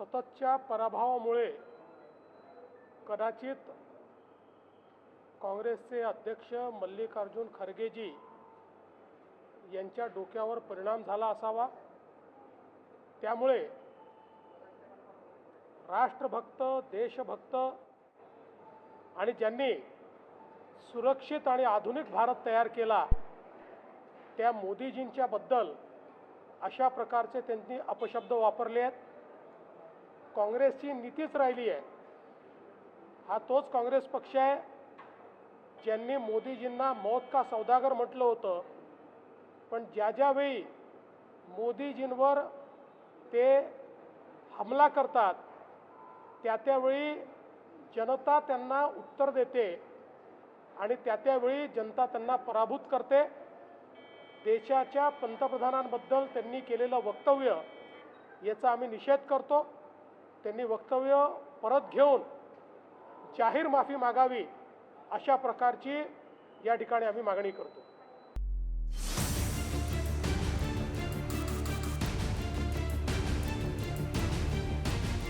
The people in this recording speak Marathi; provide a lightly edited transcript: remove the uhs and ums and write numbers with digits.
सततच्या पराभवामुळे कदाचित काँग्रेसचे अध्यक्ष मल्लिकार्जुन खरगेजी यांच्या डोक्यावर परिणाम झाला असावा। त्यामुळे राष्ट्रभक्त, देशभक्त आणि ज्यांनी सुरक्षित आणि आधुनिक भारत तयार केला त्या मोदीजींच्या बद्दल अशा प्रकारचे त्यांनी अपशब्द वापरले आहेत। काँग्रेसची नीतीच राहिली आहे, हा तोच काँग्रेस पक्ष आहे ज्यांनी मोदीजींना मौत का सौदागर म्हटलं होतं, पण ज्यावेळी मोदीजींवर ते हमला करतात त्यावेळी जनता त्यांना उत्तर देते आणि त्यावेळी जनता त्यांना पराभूत करते। देशाच्या पंतप्रधानांबद्दल त्यांनी केलेलं वक्तव्य याचा आम्ही निषेध करतो। त्यांनी वक्तव्य परत घेऊन जाहीर माफी मागावी अशा प्रकारची या ठिकाणी आम्ही मागणी करतो।